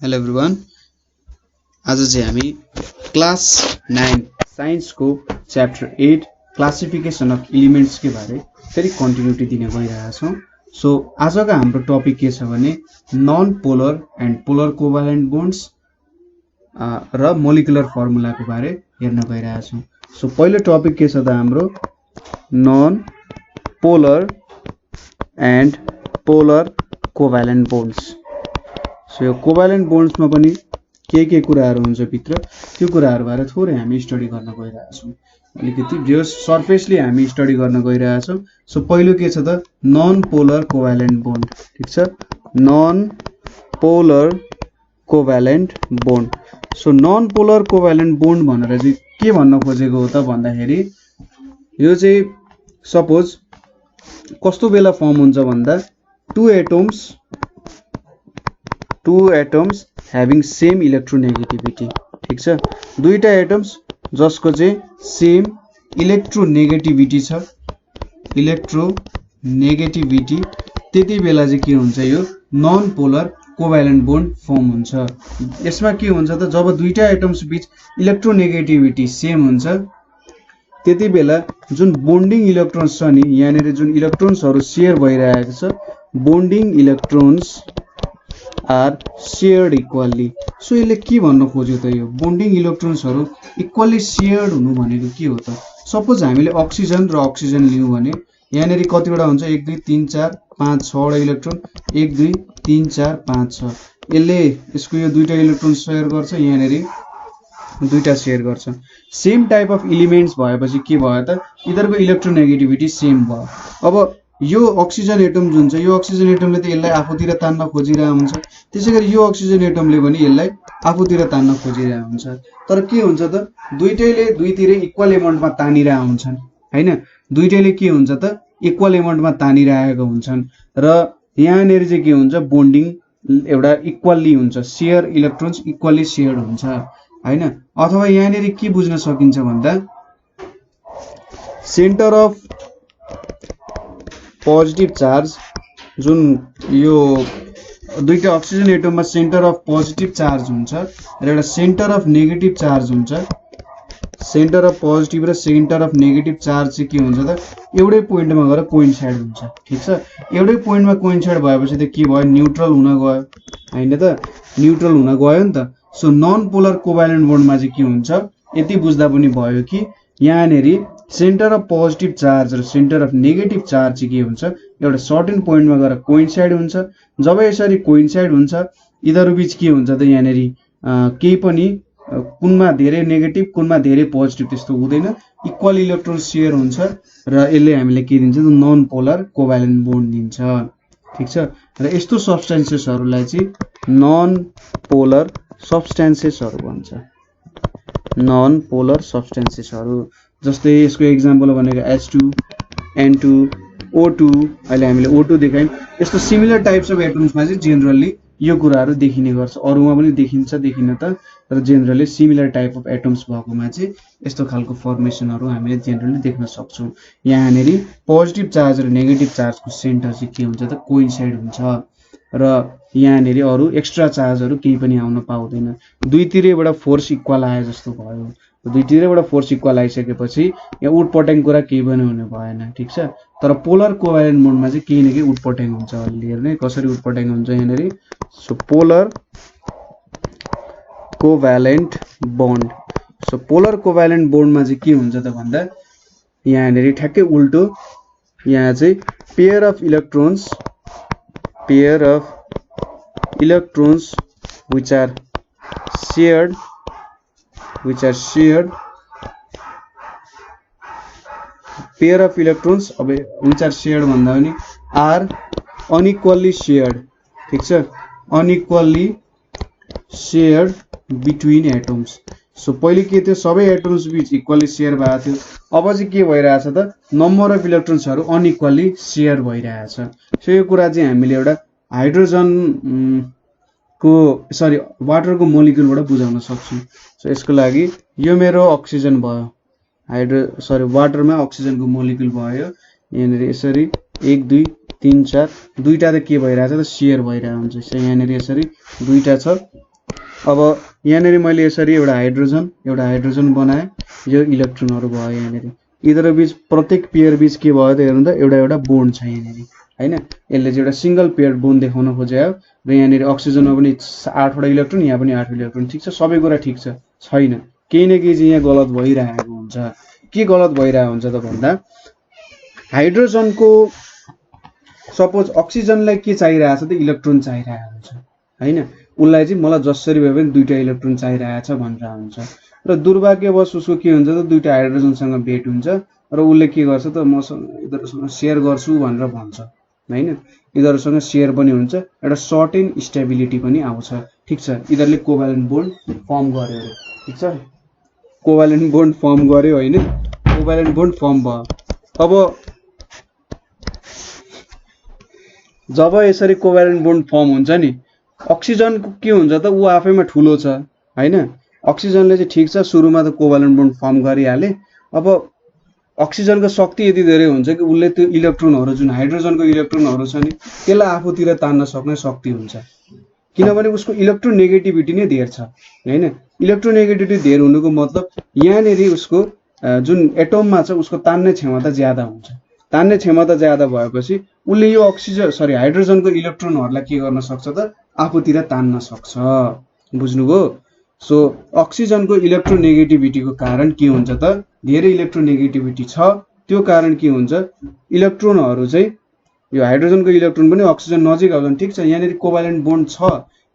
Hello everyone. आज चाहिँ हामी क्लास 9 साइन्सको च्याप्टर 8 क्लासिफिकेसन अफ एलिमेन्ट्स के बारे फेरि कन्टिन्युटी दिन गइरहेका छौँ। सो आजको हाम्रो टपिक के छ भने non polar and polar covalent bonds र मोलिकुलर फर्मुलाको बारे हेर्न गइरहेका छौँ। सो पहिलो टपिक के छ त हाम्रो non polar and polar covalent bonds. So यो कोभ्यालेन्ट बोन्ड्समा पनि के कुराहरू हुन्छ भित्र, त्यो कुराहरू बारे थोरै हामी स्टडी गर्न गइरहेका छौँ। अलिकति जो सर्फेसली हामी स्टडी गर्न गइरहेका छौँ। सो पहिलो के छ त नन पोलर कोभ्यालेन्ट बोन्ड। ठिक छ, non polar covalent bond. So non polar covalent bond भनेर चाहिँ के भन्न खोजेको हो त भन्दाखेरि यो चाहिँ सपोज कस्तो बेला फर्म हुन्छ भन्दा two atoms having same electronegativity। ठीक छ, दुईटा एटम्स जसको चाहिँ सेम इलेक्ट्रोनेगेटिभिटी छ, इलेक्ट्रोनेगेटिभिटी, त्यति बेला चाहिँ के हुन्छ यो non polar covalent bond form हुन्छ। यसमा के हुन्छ त जब दुईटा एटम्स बीच इलेक्ट्रोनेगेटिभिटी सेम हुन्छ त्यति बेला जुन बोन्डिङ इलेक्ट्रोन्स छ नि, यहाँनिर जुन इलेक्ट्रोन्सहरू सेयर भइरहेको छ, bonding electrons are shared equally. So यसले के भन्न खोज्यो त यो बोन्डिङ इलेक्ट्रोन्सहरू इक्वल्ली सेयर्ड हुनु भनेको के हो त? सपोज हामीले अक्सिजन र अक्सिजन लियौँ भने यहाँनिर कतिवटा हुन्छ 1 2 3 4 5 6 वटा इलेक्ट्रोन, 1 2 3 4 5 6। यसले यसको यो दुईटा इलेक्ट्रोन सेयर गर्छ, यहाँनिर दुईटा सेयर गर्छ। सेम टाइप अफ एलिमेन्ट्स भएपछि के भयो त यिनीहरूको इलेक्ट्रोनेगेटिभिटी सेम भयो। अब यो अक्सिजन एटम जुन छ, यो अक्सिजन एटमले त यसलाई आफूतिर तान्न खोजिरहेको हुन्छ, त्यसैगरी यो अक्सिजन एटमले पनि यसलाई आफूतिर तान्न खोजिरहेको हुन्छ। तर के हुन्छ त दुईटैले दुईतिरै इक्वल एमाउन्टमा तानिरहेका हुन्छन् हैन, दुईटैले के हुन्छ त इक्वल एमाउन्टमा तानिरहेको हुन्छन् र यहाँनिर चाहिँ के हुन्छ बोन्डिङ एउटा इक्वल्ली हुन्छ, सेयर इलेक्ट्रोन्स इक्वल्ली सेयर्ड हुन्छ हैन। अथवा यहाँनिर के बुझ्न सकिन्छ भन्दा सेन्टर अफ पोजिटिभ चार्ज जुन यो दुईटा अक्सिजन एटममा सेन्टर अफ पोजिटिभ चार्ज हुन्छ र एउटा सेन्टर अफ नेगेटिभ चार्ज हुन्छ। सेन्टर अफ पोजिटिभ र सेन्टर अफ नेगेटिभ चार्ज चाहिँ के हुन्छ त एउटै पोइन्टमा गएर कोइन्साइड हुन्छ। ठिक छ, एउटै पोइन्टमा कोइन्साइड भएपछि त के भयो न्युट्रल हुन गयो हैन त, न्युट्रल हुन गयो नि त। सो नन पोलर कोभ्यालेन्ट बोन्डमा चाहिँ के हुन्छ यति बुझ्दा पनि भयो कि यहाँनिर सेन्टर अफ पोजिटिभ चार्ज र सेन्टर अफ नेगेटिभ चार्ज चाहिँ के हुन्छ एउटा सर्टेन पोइन्टमा गएर कोइन्साइड हुन्छ। जब यसरी कोइन्साइड हुन्छ यिनीहरू बीच के हुन्छ त यहाँनिर केही पनि कुनमा धेरै नेगेटिभ कुनमा धेरै पोजिटिभ त्यस्तो हुँदैन, इक्वल इलेक्ट्रोन सेयर हुन्छ र यसले हामीले के दिन्छ त नन पोलर कोभ्यालेन्ट बोन्ड दिन्छ। ठिक छ, र यस्तो सब्स्टेन्सेसहरूलाई चाहिँ नन पोलर सब्स्टेन्सेसहरू भन्छ, नन पोलर सब्स्टेन्सेसहरू। जस्तै यसको एक्जाम्पल भनेको H2 N2 O2, अहिले हामीले O2 देखायौँ। यस्तो सिमिलर टाइप्स अफ एटम्समा चाहिँ जेनरली यो कुराहरू देखिने गर्छ, अरूमा पनि देखिन्छ देखिन त, तर generally similar type of atoms भएकोमा चाहिँ यस्तो खालको फर्मेसनहरू हामीले जेनरली देख्न सक्छौँ। यहाँनिर पोजिटिभ चार्ज र नेगेटिभ चार्जको सेन्टर चाहिँ के हुन्छ त कोइन्साइड हुन्छ र यहाँनिर अरू एक्स्ट्रा चार्जहरू केही पनि आउन पाउँदैन, दुईतिरैबाट फोर्स इक्वल आए जस्तो भयो। दुईतिरैबाट फोर्स इक्वल आइसकेपछि यहाँ उटपट्याङ कुरा केही पनि हुने भएन। ठिक छ, तर पोलर कोभ्यालेन्ट बोन्डमा चाहिँ केही न केही उटपट्याङ हुन्छ। अलि हेर्ने कसरी उटपट्याङ हुन्छ यहाँनिर। So polar covalent bond, so polar covalent बोन्डमा चाहिँ के हुन्छ त भन्दा यहाँनिर ठ्याक्कै उल्टो, यहाँ चाहिँ pair of electrons which are shared pair of electrons अब which are shared भन्दा पनि are unequally shared। ठिक छ, unequally shared between atoms। So पहिले के थियो सबै एटम्स बीच इक्वली सेयर भएको थियो, अब चाहिँ के भइरहेछ त नम्बर अफ इलेक्ट्रोन्सहरू अनइक्वली सेयर भइरहेछ। सो यो कुरा चाहिँ हामीले एउटा वाटरको मोलिक्युलबाट बुझाउन सक्छौँ। सो यसको लागि यो मेरो अक्सिजन भयो, वाटरमा अक्सिजनको मोलिक्युल भयो, यहाँनिर यसरी 1 2 3 4 दुईटा त के भइरहेछ त शेयर भइरहेको हुन्छ। यहाँनिर यसरी दुईटा छ अब यहाँनिर मैले यसरी एउटा हाइड्रोजन बनाएँ, यो इलेक्ट्रोनहरू भयो यहाँनिर। यिनीहरू बीच प्रत्येक पेयर बीच के भयो त हेर्नु त, एउटा एउटा बोन्ड छ यहाँनिर हैन। यसले चाहिँ एउटा सिंगल पेयर बोन्ड देखाउन खोज्यो र यहाँनिर अक्सिजनमा पनि 8 वटा इलेक्ट्रोन, यहाँ पनि 8 इलेक्ट्रोन। ठीक छ, सबै कुरा ठीक छ, छैन, केही न केही चाहिँ यहाँ गलत भइरहेको हुन्छ। के गलत भइरहेको हुन्छ त भन्दा, हाइड्रोजनको सपोज अक्सिजनलाई के चाहिरहेछ त, इलेक्ट्रोन चाहिरहेको हुन्छ हैन। उसलाई चाहिँ मलाई जसरी भए पनि 2टा इलेक्ट्रोन चाहिरहेछ भनेर हुन्छ। र दुर्भाग्यवश उसको के हुन्छ त, 2टा हाइड्रोजनसँग भेट हुन्छ र उसले के गर्छ त, मसँग यिनीहरूसँग सेयर गर्छु भनेर भन्छ हैन। यिनीहरूसँग सेयर पनि हुन्छ, एउटा सर्टेन स्टेबिलिटी पनि आउँछ। ठीक छ, यिनीहरूले कोभ्यालेन्ट बोन्ड फर्म गर्यो अरे। ठीक छ, कोभ्यालेन्ट बोन्ड फर्म गर्यो हैन, कोभ्यालेन्ट बोन्ड फर्म भयो। अब जब यसरी कोभ्यालेन्ट बोन्ड फर्म हुन्छ नि, अक्सिजनको के हुन्छ त, ऊ आफैमा ठुलो छ हैन। अक्सिजनले चाहिँ ठीक छ, सुरुमा त कोभ्यालेन्ट बोन्ड फर्म गरिहाले। अब अक्सिजनको शक्ति यति धेरै हुन्छ कि उसले त्यो इलेक्ट्रोनहरू, जुन हाइड्रोजनको इलेक्ट्रोनहरू छ नि, त्यसलाई आफूतिर तान्न सक्ने शक्ति हुन्छ, किनभने उसको इलेक्ट्रोनेगेटिभिटी नै धेर छ हैन। इलेक्ट्रोनेगेटिभिटी धेर हुनुको मतलब यहाँनिर उसको जुन एटममा छ उसको तान्ने क्षमता ज्यादा हुन्छ। तान्ने क्षमता ज्यादा भएपछि उसले यो हाइड्रोजनको इलेक्ट्रोनहरूलाई के गर्न सक्छ त, आफूतिर तान्न सक्छ। बुझ्नुभयो? सो अक्सिजनको इलेक्ट्रोनेगेटिभिटीको कारण के हुन्छ त, धेरै इलेक्ट्रोनेगेटिभिटी छ, त्यो कारण के हुन्छ, इलेक्ट्रोनहरू चाहिँ यो हाइड्रोजनको इलेक्ट्रोन पनि अक्सिजन नजिक आउँछन्। ठीक छ, यहाँनिर कोभ्यालेन्ट बोन्ड छ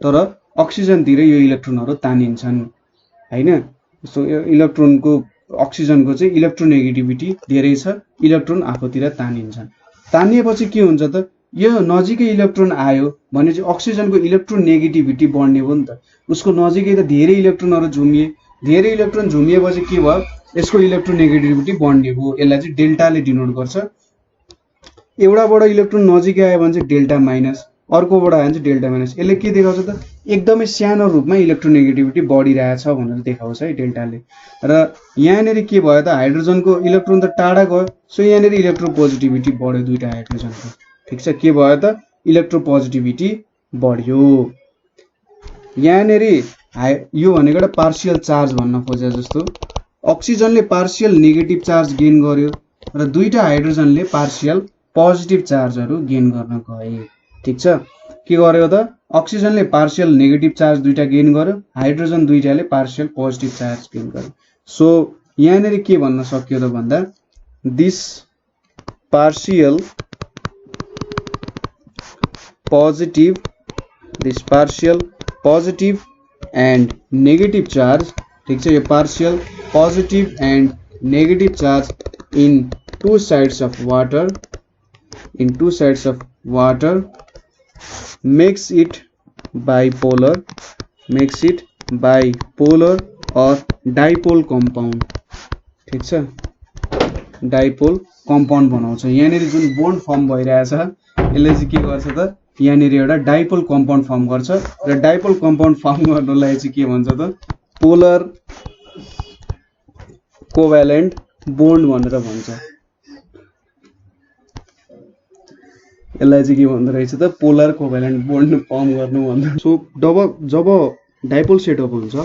तर अक्सिजनतिर यो इलेक्ट्रोनहरू तानिन्छन् हैन। सो यो इलेक्ट्रोनको अक्सिजनको चाहिँ इलेक्ट्रोनेगेटिभिटी धेरै छ, इलेक्ट्रोन आफूतिर तानिन्छन्। तानिएपछि के हुन्छ त, यो नजिकै इलेक्ट्रोन आयो भने चाहिँ अक्सिजनको इलेक्ट्रोनेगेटिभिटी बढ्ने हो नि त। उसको नजिकै त धेरै इलेक्ट्रोनहरू झुमिए, धेरै इलेक्ट्रोन झुमिएपछि के भयो, यसको इलेक्ट्रोनेगेटिभिटी बढ्ने हो। यसलाई चाहिँ डेल्टाले डिनोट गर्छ। एउटाबाट इलेक्ट्रोन नजिकै आयो भने चाहिँ डेल्टा माइनस, अर्कोबाट आयो भने चाहिँ डेल्टा माइनस। यसले के देखाउँछ त, एकदमै सानो रूपमा इलेक्ट्रोनेगेटिभिटी बढिरहेछ भनेर देखाउँछ है डेल्टाले। र यहाँनिर के भयो त, हाइड्रोजनको इलेक्ट्रोन त टाढा गयो, सो यहाँनिर इलेक्ट्रोपोजिटिभिटी बढ्यो 2टा हाइड्रोजनको। ठीक छ, के भयो त, इलेक्ट्रोपोजिटिभिटी बढ्यो। यहाँनिर यो भनेको एउटा पार्शियल चार्ज भन्न खोजे जस्तो, अक्सिजनले पार्शियल नेगेटिभ चार्ज गेन गर्यो र 2टा हाइड्रोजनले पार्शियल पोजिटिभ चार्जहरू गेन गर्न गए। ठीक छ, के गर्यो त, अक्सिजनले पार्शियल नेगेटिभ चार्ज 2टा गेन गर्यो, हाइड्रोजन 2टाले पार्शियल पोजिटिभ चार्ज गेन गर्यो। सो यहाँनिर के भन्न सक्यो त भन्दा, this partial positive and negative charge, ठीक छ, यो partial positive and negative charge in two sides of water makes it bipolar or dipole compound। ठीक छ, डाइपोल कम्पाउन्ड बनाउँछ। यहाँनिर जुन बोन्ड फर्म भइरहेछ यसले चाहिँ के गर्छ त, यहाँनिर एउटा डाइपोल कम्पाउन्ड फर्म गर्छ र डाइपोल कम्पाउन्ड फर्म गर्नलाई चाहिँ के भन्छ त, पोलर कोभ्यालेन्ट बोन्ड भनेर भन्छ। यसलाई चाहिँ के भन्दो रहेछ त, पोलर कोभ्यालेन्ट बोन्ड फर्म गर्नु भन्छ। सो जब डाइपोल सेटअप हुन्छ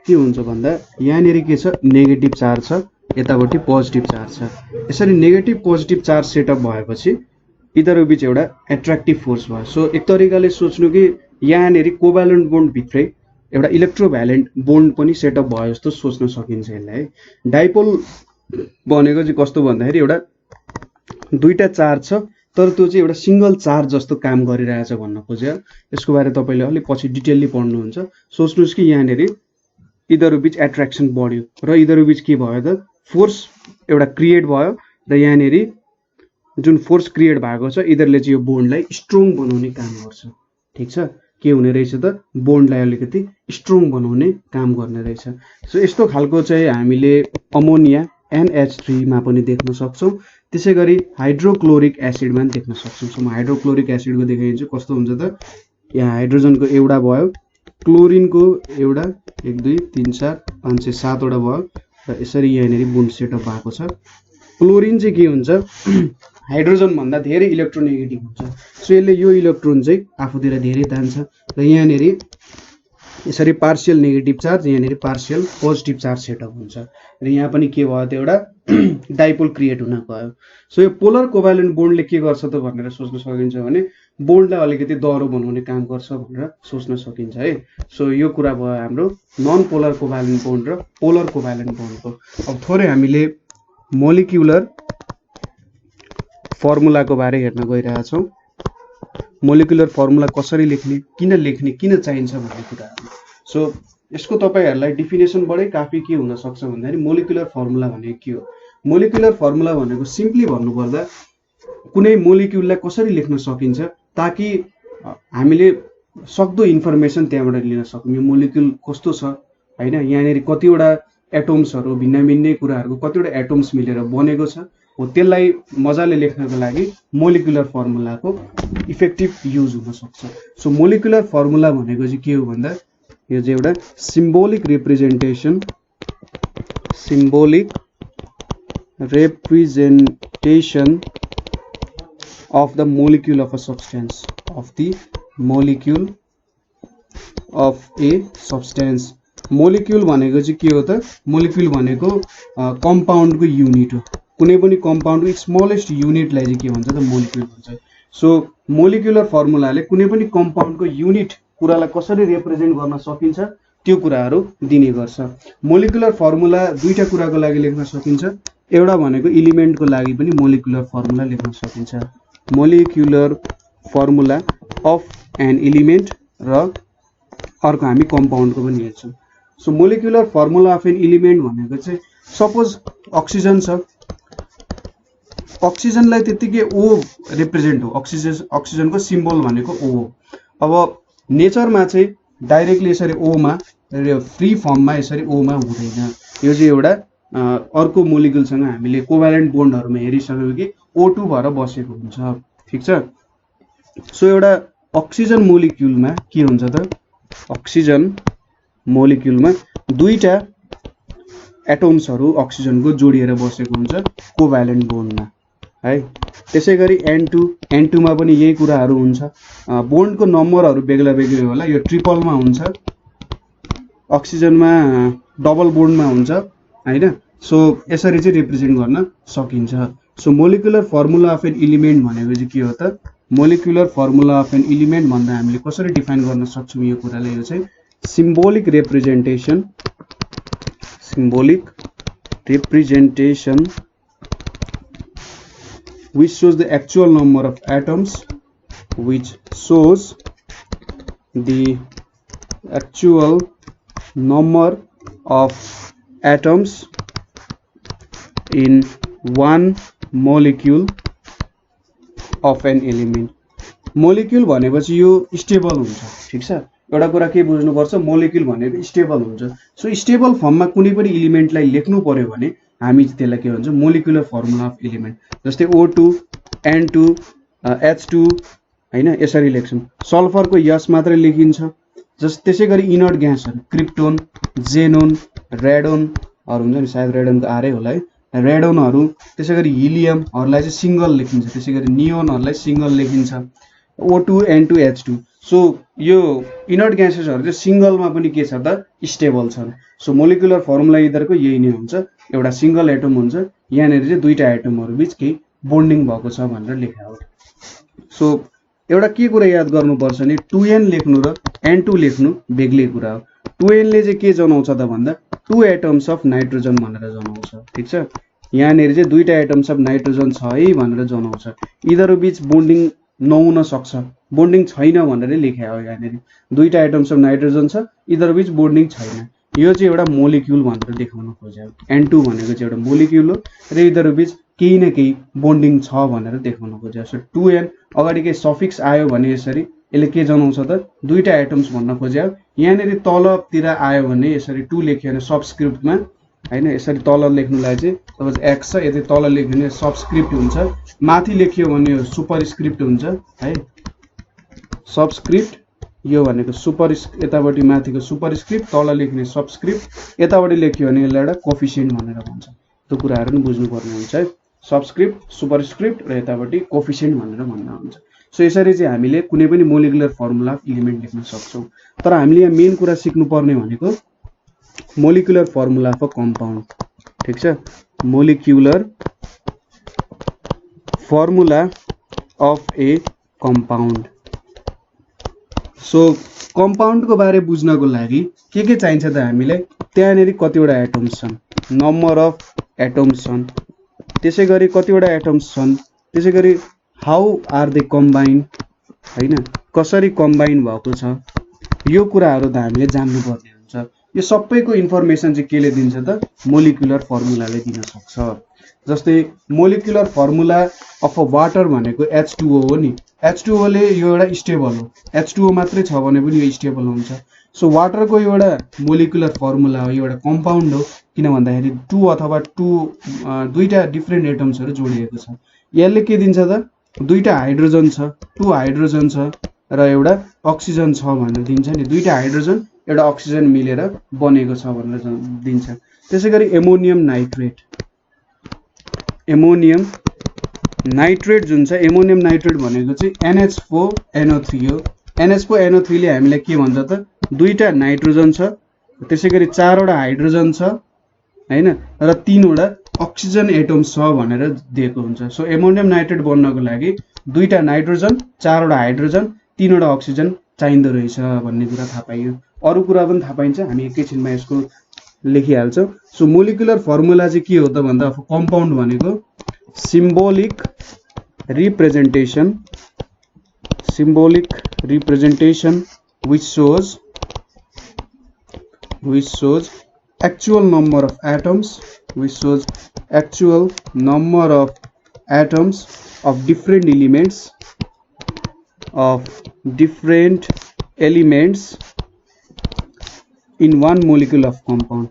के हुन्छ भन्दा, यहाँनिर के छ, नेगेटिभ चार्ज छ, यतापट्टि पोजिटिभ चार्ज छ। यसरी नेगेटिभ पोजिटिभ चार्ज सेटअप भएपछि यिनीहरू बीच एउटा एट्र्याक्टिभ फोर्स भयो। सो एक तरिकाले सोच्नु कि यहाँनिर कोभ्यालेन्ट बोन्ड भित्रै एउटा इलेक्ट्रोभ्यालेन्ट बोन्ड पनि सेटअप भयो जस्तो सोच्न सकिन्छ यसलाई है। डाइपोल भनेको चाहिँ कस्तो भन्दाखेरि, एउटा 2टा चार्ज छ तर त्यो चाहिँ एउटा सिंगल चार्ज जस्तो काम गरिरहेछ भन्न खोज्यो। यसको बारे तपाईले अलि पछि डिटेलली पढ्नुहुन्छ। सोच्नुस् कि यहाँनिर यिनीहरू बीच एट्र्याक्सन बढ्यो र यिनीहरू बीच के भयो त, फोर्स एउटा क्रिएट भयो र यहाँनिर जुन फोर्स क्रिएट भएको छ यिनीहरूले चाहिँ यो बोन्डलाई स्ट्रङ बनाउने काम गर्छ। ठीक छ, के हुने रहेछ त, बोन्डलाई अलिकति स्ट्रङ बनाउने काम गर्ने रहेछ। सो यस्तो खालको चाहिँ हामीले अमोनिया NH3 मा पनि देख्न सक्छौं, त्यसैगरी हाइड्रोक्लोरिक एसिडमा पनि देख्न सक्छौं। सो म हाइड्रोक्लोरिक एसिडको देखाइदिन्छु कस्तो हुन्छ त, यहाँ हाइड्रोजनको एउटा भयो, क्लोरिनको एउटा 1 2 3 4 5 6 7 वटा भयो र यसरी यहाँनिर बोन्ड सेटअप भएको छ। क्लोरिन चाहिँ के हुन्छ, हाइड्रोजन भन्दा धेरै इलेक्ट्रोनेगेटिभ हुन्छ। सो यसले यो इलेक्ट्रोन चाहिँ आफूतिर धेरै तान्छ र यहाँनिर यसरी पार्शियल नेगेटिभ चार्ज यहाँनिर पार्शियल पोजिटिभ चार्ज सेटअप हुन्छ र यहाँ पनि के भयो त एउटा डाइपोल क्रिएट हुन गयो। सो यो पोलर कोभ्यालेन्ट बोन्डले के गर्छ त भनेर सोच्न सकिन्छ भने बोन्डलाई अलिकति दह्रो बनाउने काम गर्छ भनेर सोच्न सकिन्छ है। सो यो कुरा भयो हाम्रो नन पोलर कोभ्यालेन्ट बोन्ड र पोलर कोभ्यालेन्ट बोन्डको। अब थोरै हामीले मोलिक्युलर फर्मुलाको बारे हेर्न गइरहेछौँ। मोलिकुलर फर्मुला कसरी लेख्ने, किन चाहिन्छ भन्ने कुराहरू। सो यसको तपाईहरुलाई डिफिनेसनबाटै काफी के हुन सक्छ भन्दाखेरि मोलिकुलर फर्मुला भनेको के हो। मोलिकुलर फर्मुला भनेको सिम्पली भन्नुपर्दा कुनै मोलिक्युललाई कसरी लेख्न सकिन्छ ताकि हामीले सक्दो इन्फर्मेसन त्यहाँबाट लिन सकौँ। यो मोलिक्युल कस्तो छ हैन, यहाँनेरि कतिवटा एटम्सहरु भिन्न भिन्न कुराहरुको कतिवटा एटम्स मिलेर बनेको छ हो, त्यसलाई मजाले लेख्नको लागि मोलिकुलर फर्मुलाको इफेक्टिभ युज हुन सक्छ। सो मोलिकुलर फर्मुला भनेको चाहिँ के हो भन्दा यो चाहिँ एउटा symbolic representation of the molecule of a substance molecule of A substance. Molecule भनेको चाहिँ के हो त, मोलिक्युल भनेको कम्पाउन्डको युनिट हो। कुनै पनि कम्पाउन्डको स्मलेस्ट युनिटलाई चाहिँ के भन्छ त मोलिक्युल भन्छ। सो मोलिकुलर फर्मुलाले कुनै पनि कम्पाउन्डको युनिट कुरालाई कसरी रिप्रेजेन्ट गर्न सकिन्छ त्यो कुराहरू दिने गर्छ। मोलिकुलर फर्मुला दुईटा कुराको लागि लेख्न सकिन्छ। एउटा भनेको एलिमेन्टको लागि पनि मोलिकुलर फर्मुला लेख्न सकिन्छ, molecular formula of an element, र अर्को हामी कम्पाउन्डको पनि हेर्छौँ। So molecular formula of an element भनेको चाहिँ सपोज अक्सिजन छ, अक्सिजनलाई त्यतिकै ओ रिप्रेजेन्ट हो, अक्सिजनको सिम्बल भनेको ओ हो। अब नेचरमा चाहिँ डाइरेक्टली यसरी ओमा फ्री फर्ममा यसरी ओमा हुँदैन। यो चाहिँ एउटा अर्को मोलिक्युलसँग हामीले कोभ्यालेन्ट बोन्डहरुमा हेरिसक्यौं कि O2 भएर बसेको हुन्छ, ठीक छ। सो एउटा अक्सिजन मोलिक्युलमा के हुन्छ त, अक्सिजन मोलिक्युलमा दुईटा एटम्सहरु अक्सिजनको जोडिएर बसेको हुन्छ कोभ्यालेन्ट बोन्डमा है। त्यसैगरी N2 मा पनि यही कुराहरु हुन्छ। बोन्डको नम्बरहरु बेग्ला बेग्लै होला, यो ट्रिपलमा हुन्छ, अक्सिजनमा डबल बोन्डमा हुन्छ हैन। सो यसरी चाहिँ रिप्रेजेन्ट गर्न सकिन्छ। So molecular formula of an element भनेको चाहिँ के हो त, molecular formula of an element भन्दा हामीले कसरी डिफाइन गर्न सक्छौं यो कुरालाई, यो चाहिँ symbolic representation which shows the actual number of atoms, in one molecule of an element। Molecule भनेपछि यो स्टेबल हुन्छ, ठीक छ। एउटा कुरा के बुझ्नु पर्छ, मोलिक्युल भनेको स्टेबल हुन्छ। सो स्टेबल फर्ममा कुनै पनि एलिमेन्टलाई लेख्नु पर्यो भने हामी त्यसलाई के भन्छ, मोलिकुलर फर्मुला अफ एलिमेन्ट। जस्तै O2 N2 H2 हैन, यसरी लेख्छौं। सल्फरको यस मात्रै लेखिन्छ। त्यसैगरी इनर्ट ग्यासहरु क्रिप्टोन, जेनोन, रेडोनहरु हुन्छ नि, सायद रेडोनको आरै होला है, रेडोनहरु। त्यसैगरी हिलियमहरुलाई चाहिँ सिंगल लेखिन्छ, त्यसैगरी नियोनहरुलाई सिंगल लेखिन्छ, O2 N2 H2। सो यो इनर्ट ग्यासेसहरु चाहिँ सिंगलमा पनि के छ त, स्टेबल छन्। सो मोलिकुलर फर्मुला इदरको यही नै हुन्छ, एउटा सिंगल एटम हुन्छ, यहाँनेर चाहिँ दुईटा एटमहरु बीच केही बोन्डिङ भएको छ भनेर लेखा हो। सो एउटा के कुरा याद गर्नुपर्छ नि, 2n लेख्नु र n2 लेख्नु बेग्लै कुरा हो। 2n ले चाहिँ के जनाउँछ त भन्दा 2 एटम्स अफ नाइट्रोजन भनेर जनाउँछ, ठीक छ। यहाँनेर चाहिँ दुईटा एटम्स अफ नाइट्रोजन छ है भनेर जनाउँछ। यिनीहरु बीच बोन्डिङ नहुन सक्छ, बोन्डिङ छैन भनेर लेखा हो। यहाँनेर दुईटा एटम्स अफ नाइट्रोजन छ, यिनीहरु बीच बोन्डिङ छैन, यो चाहिँ एउटा मोलिक्युल भनेर देखाउन खोजेको। N2 भनेको चाहिँ एउटा मोलिक्युल हो र यिनीहरु बीच केही न केही बोन्डिङ छ भनेर देखाउन खोजेको। सो 2n अगाडि के सफिक्स आयो भने यसरी यसले के जनाउँछ त, दुईटा एटम्स भन्न खोजेको। यहाँनेर तलतिर आयो भने यसरी 2 लेख्यो भने सबस्क्रिप्टमा हैन, यसरी तल लेख्नुलाई चाहिँ सपोज x छ, यदि तल लेख्यो भने सबस्क्रिप्ट हुन्छ, माथि लेख्यो भने यो सुपरस्क्रिप्ट हुन्छ है। सबस्क्रिप्ट यो भनेको सुपर, यतापटि माथिको सुपरस्क्रिप्ट, तल लेख्ने सबस्क्रिप्ट, यतापटि लेख्यो भने यसलाई एउटा कोफिसिएन्ट भनेर भन्छ। त्यो कुराहरु पनि बुझ्नु पर्ने हुन्छ है। सबस्क्रिप्ट, सुपरस्क्रिप्ट र यतापटि कोफिसिएन्ट भनेर भन्न हुन्छ। सो यसरी चाहिँ हामीले कुनै पनि मोलिकुलर फर्मुला अफ इलिमेन्ट लेख्न सक्छौं। तर हामीले यहाँ मेन कुरा सिक्नु पर्ने भनेको molecular formula of a compound, ठीक छ, molecular formula of A compound. So compound को बारे बुझ्नको लागि के चाहिन्छ त हामीलाई, त्यहाँनेरि कतिवटा एटम्स छन्, नम्बर अफ एटम्स छन्, त्यसैगरी कतिवटा एटम्स छन्, त्यसैगरी हाउ आर दे कम्बाइन्ड, हैन, कसरी कम्बाइन भएको छ, यो कुराहरु त हामीले जान्नु पर्ने हुन्छ। यो सबैको इन्फर्मेसन चाहिँ केले दिन्छ त, मोलिकुलर फर्मुलाले दिन सक्छ। जस्तै molecular formula of a water भनेको H2O हो नि, H2O ले यो एउटा स्टेबल हो, H2O मात्रै छ भने पनि यो स्टेबल हुन्छ। सो वाटर को एउटा मोलिकुलर फर्मुला हो, यो एउटा कम्पाउन्ड हो, किन भन्दाखेरि दुईटा डिफरेन्ट एटम्सहरु जोडिएको छ। यसले के दिन्छ त, दुईटा हाइड्रोजन छ, 2 हाइड्रोजन छ र एउटा अक्सिजन छ भनेर दिन्छ नि, दुईटा हाइड्रोजन एउटा अक्सिजन मिलेर बनेको छ भनेर दिन्छ। त्यसैगरी एमोनियम नाइट्रेट, एमोनियम नाइट्रेट जुन छ, एमोनियम नाइट्रेट भनेको चाहिँ NH4NO3 हो। NH4NO3 ले हामीलाई के भन्छ त, दुईटा नाइट्रोजन छ, त्यसैगरी 4 वटा हाइड्रोजन छ, हैन, र 3 वटा अक्सिजन एटम्स छ भनेर दिएको हुन्छ। सो एमोनियम नाइट्रेट बन्नको लागि दुईटा नाइट्रोजन, 4 वटा हाइड्रोजन, 3 वटा अक्सिजन चाहिँदो रहेछ भन्ने कुरा थाहा पाइयो। अरु कुरा पनि थाहा पाइन्छ, हामी एकैछिनमा यसको लेखिहाल्छौं। सो मोलिकुलर फर्मुला चाहिँ के हो त भन्दा, कम्पाउन्ड भनेको symbolic representation which shows actual number of atoms, of different elements in one molecule of compound,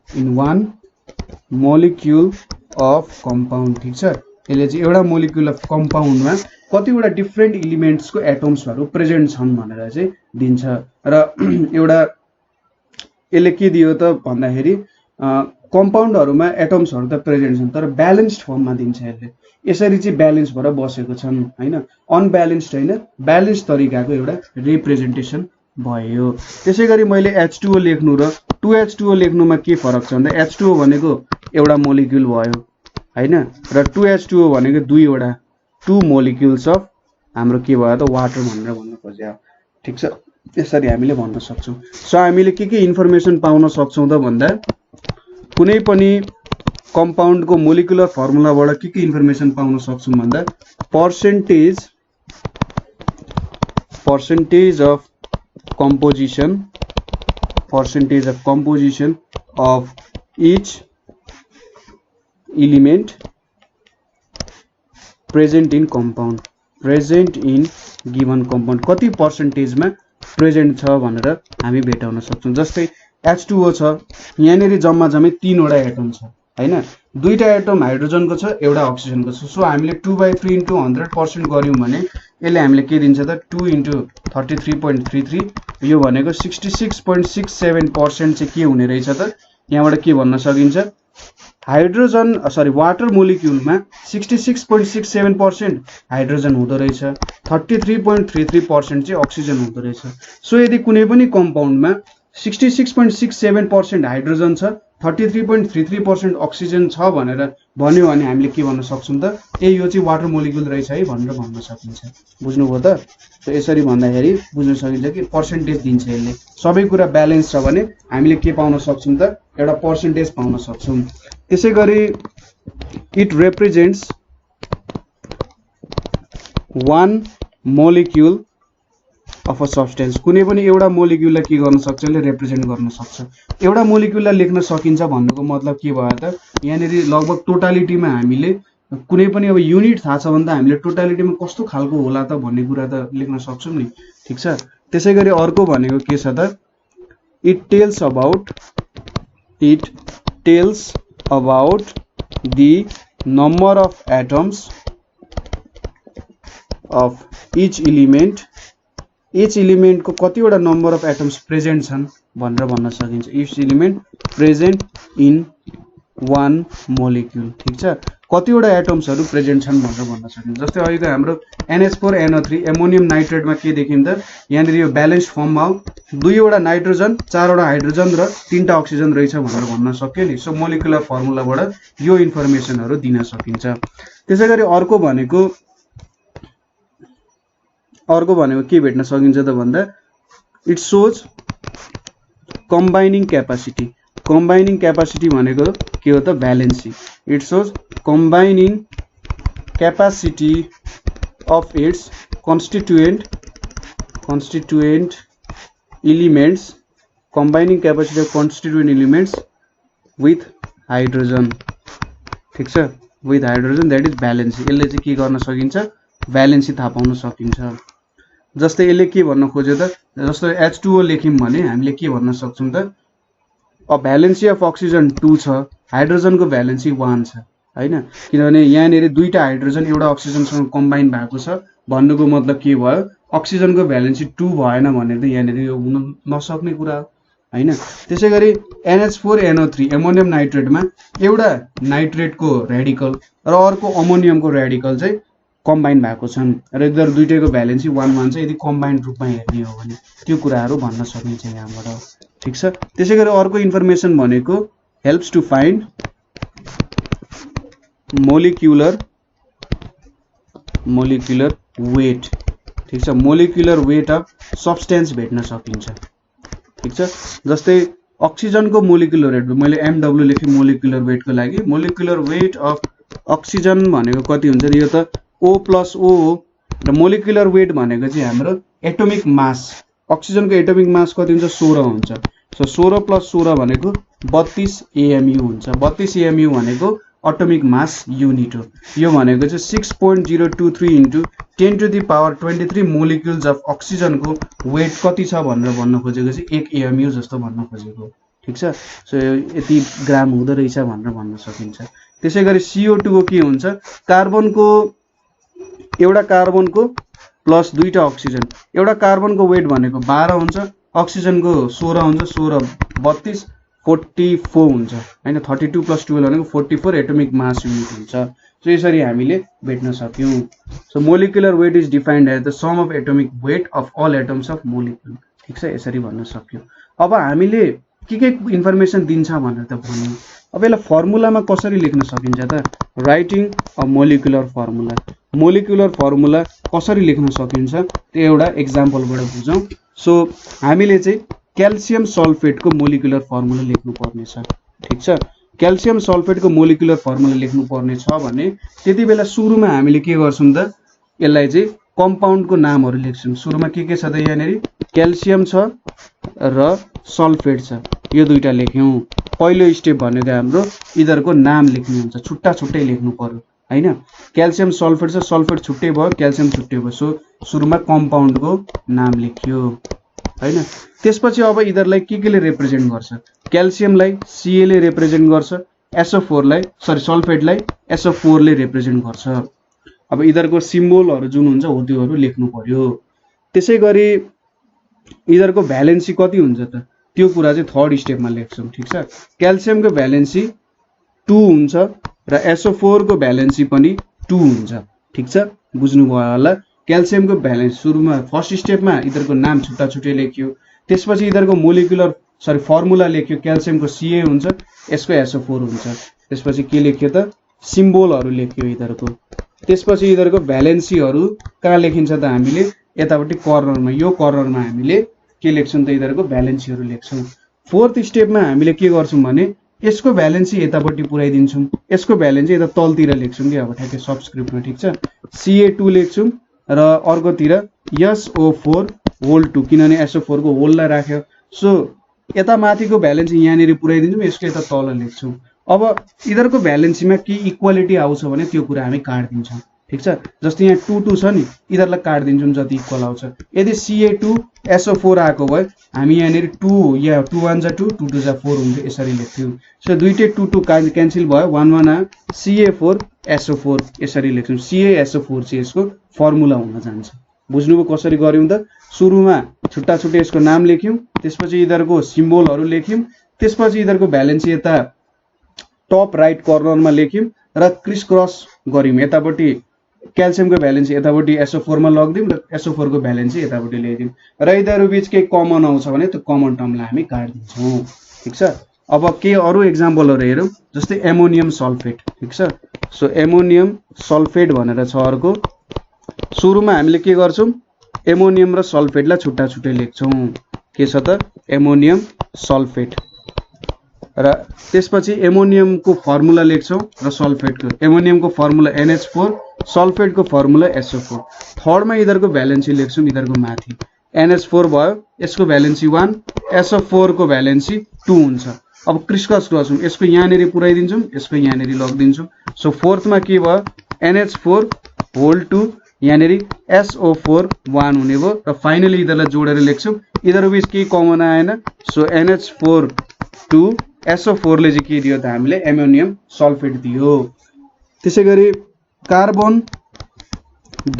ठीक छ। यसले चाहिँ एउटा मोलिकुल अफ कम्पाउन्डमा कतिवटा डिफरेन्ट एलिमेन्ट्सको एटम्सहरु प्रेजेन्ट छन् भनेर चाहिँ दिन्छ। र एउटा यसले के दियो त भन्दाखेरि कम्पाउन्डहरुमा एटम्सहरु त प्रेजेन्ट छन् तर ब्यालेन्स्ड फर्ममा दिन्छ यसले। यसरी चाहिँ ब्यालेन्स भएर बसेको छन्, हैन, अनब्यालेन्स्ड हैन, ब्यालेन्स्ड तरिकाको एउटा रिप्रेजेन्टेसन भयो। त्यसैगरी मैले H2O लेख्नु र 2H2O लेख्नुमा के फरक छ भन्दा, H2O भनेको एउटा मोलिक्युल भयो, हैन, र 2H2O भनेको दुईवटा 2 मोलिक्युल्स अफ हाम्रो के भयो त वाटर भनेर भन्न खोज्यो, ठीक छ। यसरी हामीले भन्न सक्छौं। सो हामीले के इन्फर्मेसन पाउन सक्छौं त भन्दा, कुनै पनि कम्पाउन्ड को मोलिकुलर फर्मुलाबाट के इन्फर्मेसन पाउन सक्छौं भन्दा, percentage of composition of each element present in given compound, कति पर्सेन्टेजमा प्रेजेन्ट छ भनेर हामी भेटाउन सक्छौं। जस्तै H2O छ, यहाँनेरि जम्मा 3 वटा एटम छ, हैन, दुईटा एटम हाइड्रोजनको छ, एउटा अक्सिजनको छ। सो हामीले 2/3 * 100% गर्यौं भने यसले हामीले के दिन्छ त, 2 * 33.33, यो भनेको 66.67% चाहिँ के हुने रहेछ त, यहाँबाट के भन्न सकिन्छ, वाटर मोलिक्युलमा 66.67% हाइड्रोजन हुँदो रहेछ, 33.33% चाहिँ अक्सिजन हुँदो रहेछ। सो यदि कुनै पनि कम्पाउन्डमा 66.67% हाइड्रोजन छ, 33.33% अक्सिजन छ भनेर भन्यो भने हामीले के भन्न सक्छौं त, यो चाहिँ वाटर मोलिक्युल रहेछ है भनेर भन्न सकिन्छ। बुझ्नुभयो त? सो यसरी भन्दाखेरि बुझ्न सकिन्छ कि पर्सेन्टेज दिन्छ यसले। सबै कुरा ब्यालेन्स छ भने हामीले के पाउन सक्छौं त, एउटा पर्सेन्टेज पाउन सक्छौं। त्यसैगरी it represents 1 molecule of a substance, कुनै पनि एउटा मोलिक्युललाई के गर्न सक्छ, यसले रिप्रेजेन्ट गर्न सक्छ। एउटा मोलिक्युललाई लेख्न सकिन्छ भन्नुको मतलब के भयो त, यहाँनेरि लगभग टोटालिटीमा हामीले कुनै पनि अब युनिट थाहा छ भने त हामीले टोटालिटीमा कस्तो खालको होला त भन्ने कुरा त लेख्न सक्छौं नि, ठीक छ। त्यसैगरी अर्को भनेको के छ त, it tells about the number of atoms of each element को कतिवटा नम्बर अफ एटम्स प्रेजेन्ट छन् भनेर भन्न सकिन्छ। each element present in 1 molecule. ठिक छ, कतिवटा एटम्सहरु प्रेजेन्ट छन् भनेर भन्न सकिन्छ। जस्तै अहिलेको हाम्रो NH4NO3 एमोनियम नाइट्रेटमा के देखिन्छ त, यहाँनिर यो ब्यालेन्स फर्ममा 2वटा नाइट्रोजन 4वटा हाइड्रोजन र 3टा अक्सिजन रहेछ भनेर भन्न सक्यो नि। सो मोलिकुलर फर्मुलाबाट यो इन्फर्मेसनहरु दिन सकिन्छ। त्यसैगरी अर्को भनेको के भेट्न सकिन्छ त भन्दा it shows combining capacity. Combining capacity भनेको के हो त, valency. It shows combining capacity of its constituent elements, combining capacity of constituent elements with hydrogen। ठीक छ, with hydrogen, that is valency. यसले चाहिँ के गर्न सकिन्छ, भ्यालेन्सी थाहा पाउन सकिन्छ। जस्तै यसले के भन्न खोज्यो त, जस्तो H2O लेख्यौं भने हामीले के भन्न सक्छौं त, अ भ्यालेन्सी अफ अक्सिजन 2 छ, हाइड्रोजनको भ्यालेन्सी 1 छ हैन। किनभने यहाँनिर 2टा हाइड्रोजन एउटा अक्सिजनसँग कम्बाइन भएको छ भन्नुको मतलब के भयो, अक्सिजनको भ्यालेन्सी 2 भएन भने त यहाँनिर यो हुन नसक्ने कुरा हो हैन। त्यसैगरी NH4NO3 एमोनियम नाइट्रेटमा एउटा नाइट्रेटको रेडिकल र अर्को अमोनियमको रेडिकल चाहिँ कम्बाइन भएको छन् र यिनीहरु दुईटैको भ्यालेन्सी 1 छ। यदि कम्बाइन्ड रूपमा हेर्ने हो भने त्यो कुराहरु भन्न सकिन्छ यहाँबाट। ठीक छ, त्यसैगरी अर्को इन्फर्मेसन भनेको helps to find molecular weight. ठीक छ, मोलिकुलर वेट अफ सब्स्टेन्स भेट्न सकिन्छ। ठीक छ, जस्तै अक्सिजनको मोलिकुलर वेट मैले MW लेखे मोलिकुलर वेटको लागि। मोलिकुलर वेट अफ अक्सिजन भनेको कति हुन्छ, यो त O + O हो र मोलिकुलर वेट भनेको चाहिँ हाम्रो एटोमिक मास। अक्सिजनको एटोमिक मास कति हुन्छ, 16 हुन्छ। सो 16 + 16 भनेको 32 AMU हुन्छ। 32 AMU भनेको एटोमिक मास युनिट हो। यो भनेको चाहिँ 6.023 × 10⁻23 मोलिक्युल्स अफ अक्सिजनको वेट कति छ भनेर भन्न खोजेको चाहिँ 1 AMU जस्तो भन्न खोजेको। ठीक छ, सो यति ग्राम हुँदो रहेछ भनेर भन्न सकिन्छ। त्यसैगरी CO2 को के हुन्छ, एउटा कार्बनको प्लस 2टा अक्सिजन, एउटा कार्बनको वेट भनेको 12 हुन्छ, अक्सिजनको 16 हुन्छ, 16 32 44 हुन्छ हैन। 32 + 12 भनेको 44 एटोमिक मास युनिट हुन्छ। सो यसरी हामीले भेट्न सक्यौं। So molecular weight is defined as the sum of atomic weight of all atoms of molecule. ठीक छ, यसरी भन्न सक्यो। अब हामीले के इन्फर्मेसन दिन्छ भनेर त भन्नु। अब यसलाई फर्मुलामा कसरी लेख्न सकिन्छ त, writing a molecular formula. Molecular formula कसरी लेख्न सकिन्छ त्यो एउटा एक्जाम्पलबाट बुझौं। सो हामीले चाहिँ क्याल्सियम सल्फेटको मोलिकुलर फर्मुला लेख्नु पर्ने छ। ठीक छ, क्याल्सियम सल्फेटको मोलिकुलर फर्मुला लेख्नु पर्ने छ भने त्यति बेला सुरुमा हामीले के गर्छौं त, यसलाई चाहिँ कम्पाउन्डको नामहरु लेख्छौं। सुरुमा के छ त, यहाँनेरि क्याल्सियम छ र सल्फेट छ, यो दुईटा लेख्यौं। पहिलो स्टेप भनेको हाम्रो यिनीहरुको नाम लेख्नु हुन्छ, छुट्टा छुट्टै लेख्नु पर्यो हैन। क्याल्सियम सल्फेट छ, सल्फेट छुट्टै भयो, क्याल्सियम छुट्टै भयो। सो सुरुमा कम्पाउन्डको नाम लेख्यो हैन। त्यसपछि अब यिनीहरुलाई के ले रिप्रेजेन्ट गर्छ, क्याल्सियमलाई Ca ले रिप्रेजेन्ट गर्छ, सल्फेटलाई SO4 ले रिप्रेजेन्ट गर्छ। अब यिनीहरुको सिम्बलहरु जुन हुन्छ हो त्योहरु लेख्नु पर्यो। त्यसैगरी यिनीहरुको भ्यालेन्सी कति हुन्छ त, त्यो कुरा चाहिँ थर्ड स्टेपमा लेख्छौं। ठीक छ, क्याल्सियमको भ्यालेन्सी 2 हुन्छ र SO4 को भ्यालेन्सी पनि 2 हुन्छ। ठीक छ, बुझ्नु भयो होला। क्याल्सियमको भ्यालेन्स सुरुमा फर्स्ट स्टेपमा यिनीहरुको नाम छुट्टा छुट्टै लेख्यो, त्यसपछि यिनीहरुको फर्मुला लेख्यो। क्याल्सियमको Ca हुन्छ, यसको SO4 हुन्छ। त्यसपछि के लेख्यो त, सिम्बलहरु लेख्यो यिनीहरुको। त्यसपछि यिनीहरुको भ्यालेन्सीहरु कहाँ लेखिन्छ त, हामीले यतापट्टि कर्नरमा, यो कर्नरमा हामीले के लेख्छौं त, यिनीहरुको भ्यालेन्सीहरु लेख्छौं। फोर्थ स्टेपमा हामीले के गर्छौं भने यसको भ्यालेन्सी यतापट्टि पुर्याइदिन्छौं, यसको भ्यालेन्सी यता तलतिर लेख्छौं कि अब ठ्याक्कै सबस्क्रिप्टमा। ठीक छ, Ca2 लेख्छौं र अर्कोतिर SO4 होल 2, किनभने SO4 को होललाई राख्यो। सो यता माथिको भ्यालेन्सी यहाँनेरि पुर्याइदिन्छौं, यसको यता तल लेख्छौं। अब यिनीहरुको भ्यालेन्सीमा के इक्वालिटी आउँछ भने त्यो कुरा हामी काट्दिन्छौं। ठीक छ, जस्तै यहाँ 2 2 छ नि, यिनीहरुलाई काट्दिन्छौं जति इक्वल आउँछ। यदि Ca2 SO4 आएको भए हामी यहाँनेरि 2 या 2 1 जा 2 2 2 जा 4 हुन्छ, यसरी लेख्थ्यौं। सो दुईटै 2 2 क्यान्सल भयो, 1 1 आयो, Ca4 SO4 यसरी लेख्छौं। CaSO4 चाहिँ यसको फर्मुला हुन जान्छ। बुझ्नुभयो कसरी गर्यौं त, सुरुमा छुट्टा छुट्टै यसको नाम लेख्यौं, त्यसपछि यिनीहरुको सिम्बलहरु लेख्यौं, त्यसपछि यिनीहरुको भ्यालेन्सी यता टप राइट कर्नरमा लेख्यौं र क्रिस क्रस गर्यौं यतापट्टि क्याल्सियमको भ्यालेन्सी यतापट्टि SO4 मा लगिदिउँ र SO4 को भ्यालेन्सी यतापट्टि ल्याइदिउँ र यिनीहरू बीच केही कमन आउँछ भने त्यो कमन टर्मलाई हामी काट्दिन्छौँ ठीक छ अब के अरु एक्जाम्पलहरु हेरौं जस्तै एमोनियम सल्फेट ठीक छ सो एमोनियम सल्फेट भनेर छ अर्को सुरुमा हामीले के गर्छौं एमोनियम र सल्फेटलाई छुट्टा छुट्टै लेख्छौं के छ त एमोनियम सल्फेट र त्यसपछि एमोनियमको फर्मुला लेख्छौं र सल्फेटको एमोनियमको फर्मुला NH4 सल्फेटको फर्मुला SO4 थर्डमा इधरको भ्यालेन्सी लेख्छौं इधरको माथि NH4 भयो यसको भ्यालेन्सी 1 SO4 को भ्यालेन्सी 2 हुन्छ अब क्रिस क्रस गर्छौं यसको यहाँनेरि पुर्याइदिन्छौं यसको यहाँनेरि लगिदिन्छौं सो फोर्थमा के भयो NH4 होल 2 यहाँनेरि SO4 1 हुने भयो र फाइनली इधरलाई जोडेर लेख्छौं इधर बीच के कमन आएन सो NH4 2 SO4 ले चाहिँ के दियो त हामीले एमोनियम सल्फेट दियो त्यसैगरी कार्बन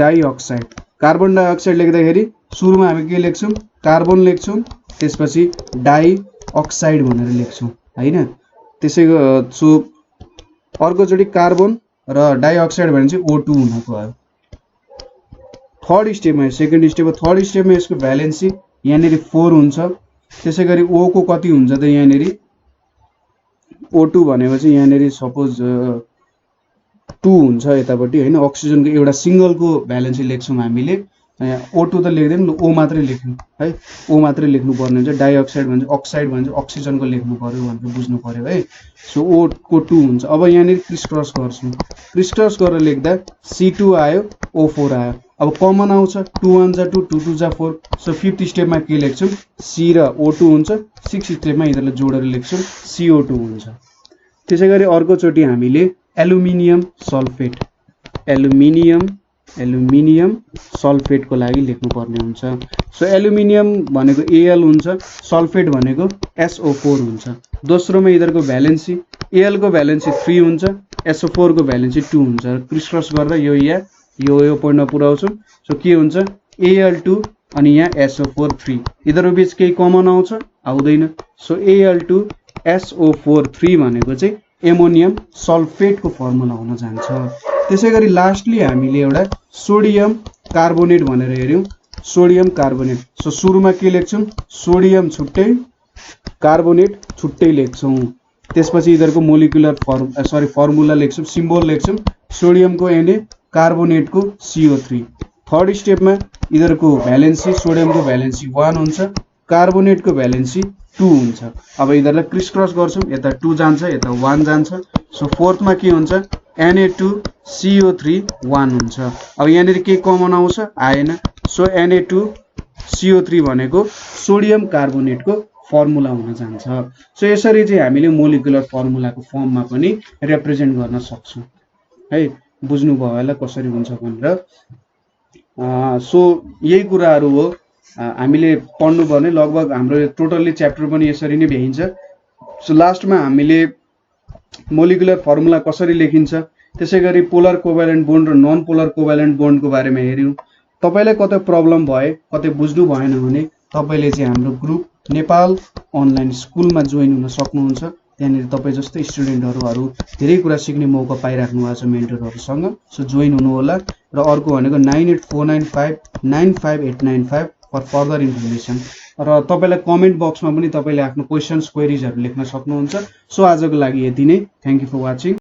डाइअक्साइड लेख्दाखेरि सुरुमा हामी के लेख्छौं कार्बन लेख्छौं त्यसपछि डाइअक्साइड भनेर लेख्छौं हैन त्यसैको सो अर्को जोडी कार्बन र डाइअक्साइड भने चाहिँ O2 हुन गयो थर्ड स्टेपमा सेकेन्ड स्टेप थर्ड स्टेपमा यसको भ्यालेन्सी यहाँनेरि 4 हुन्छ त्यसैगरी O को कति हुन्छ त यहाँनेरि O2 भनेपछि यहाँनेरि सपोज 2 हुन्छ यतापट्टि हैन अक्सिजनको एउटा सिंगलको भ्यालेन्सी लेख्छौं हामीले O2 त लेख्दैन O मात्रै लेख्नु है O मात्रै लेख्नु पर्ने हुन्छ डाइअक्साइड भन्छ अक्साइड भन्छ अक्सिजनको लेख्नु पर्यो भनेर बुझ्नु पर्यो है सो O को 2 हुन्छ अब यहाँनेरि क्रिस क्रस गर्छौं क्रिस क्रस गरेर लेख्दा C2 आयो O4 आयो अब कमन आउँछ 2 1 जा 2 2 2 जा 4 सो फिफ्थ स्टेपमा के लेख्छौं C र O2 हुन्छ सिक्स्थ स्टेपमा इधरले जोडेर लेख्छौं CO2 हुन्छ त्यसैगरी अर्को चोटी हामीले एल्युमिनियम सल्फेट को लागि लेख्नु पर्ने हुन्छ सो एल्युमिनियम भनेको Al हुन्छ सल्फेट भनेको SO4 हुन्छ दोस्रोमा इधरको भ्यालेन्सी Al को भ्यालेन्सी 3 हुन्छ SO4 को भ्यालेन्सी 2 हुन्छ क्रिस क्रस गरेर यो पोइन्टमा पुर्याउँछौं सो के हुन्छ Al2 अनि यहाँ SO4 3 इधर बीच केही कमन आउँछ आउँदैन सो Al2 SO4 3 भनेको चाहिँ एमोनियम सल्फेट को फर्मुला हुन जान्छ त्यसैगरी लास्टली हामीले एउटा सोडियम कार्बोनेट भनेर हेर्यौं सोडियम कार्बोनेट सो सुरुमा के लेख्छौं सोडियम छुट्टै कार्बोनेट छुट्टै लेख्छौं त्यसपछि इधरको मोलिकुलर फर्मुला लेख्छौं सिम्बल लेख्छौं सोडियमको Na कार्बोनेटको CO3 थर्ड स्टेपमा इधरको भ्यालेन्सी सोडियमको भ्यालेन्सी 1 हुन्छ कार्बोनेटको भ्यालेन्सी 2 हुन्छ अब इधरलाई क्रिस क्रस गर्छौं यता 2 जान्छ यता 1 जान्छ सो फोर्थमा के हुन्छ Na2CO3 1 हुन्छ अब यहाँनेरि के कमन आउँछ आएन सो Na2CO3 भनेको सोडियम कार्बोनेटको फर्मुला हुन जान्छ सो यसरी चाहिँ हामीले मोलिकुलर फर्मुलाको फर्ममा पनि रिप्रेजेन्ट गर्न सक्छौं है बुझ्नु भयो होला कसरी हुन्छ भनेर सो यही कुराहरु हो हामीले पढ्नु पर्ने लगभग हाम्रो टोटली च्याप्टर पनि यसरी नै भ्याइन्छ सो लास्टमा हामीले मोलिकुलर फर्मुला कसरी लेखिन्छ त्यसैगरी पोलर कोभ्यालेन्ट बोन्ड र नन पोलर कोभ्यालेन्ट बोन्डको बारेमा हेर्यौं तपाईलाई कतै प्रब्लम भए कतै बुझ्नु भएन भने तपाईले चाहिँ हाम्रो ग्रुप नेपाल अनलाइन स्कुलमा जोइन हुन सक्नुहुन्छ त्यहाँनेर तपाई जस्तै स्टुडेन्टहरु धेरै कुरा सिक्ने मौका पाइराख्नु भएको छ मेन्टरहरुसँग सो जोइन हुनु होला र अर्को भनेको 9849595895 फर फर्दर इन्फर्मेसन र तपाईलाई कमेन्ट बक्समा पनि तपाईले आफ्नो क्वेशन्स क्वेरीजहरु लेख्न सक्नुहुन्छ सो आजको लागि यति नै थ्यांक यू फर वाचिङ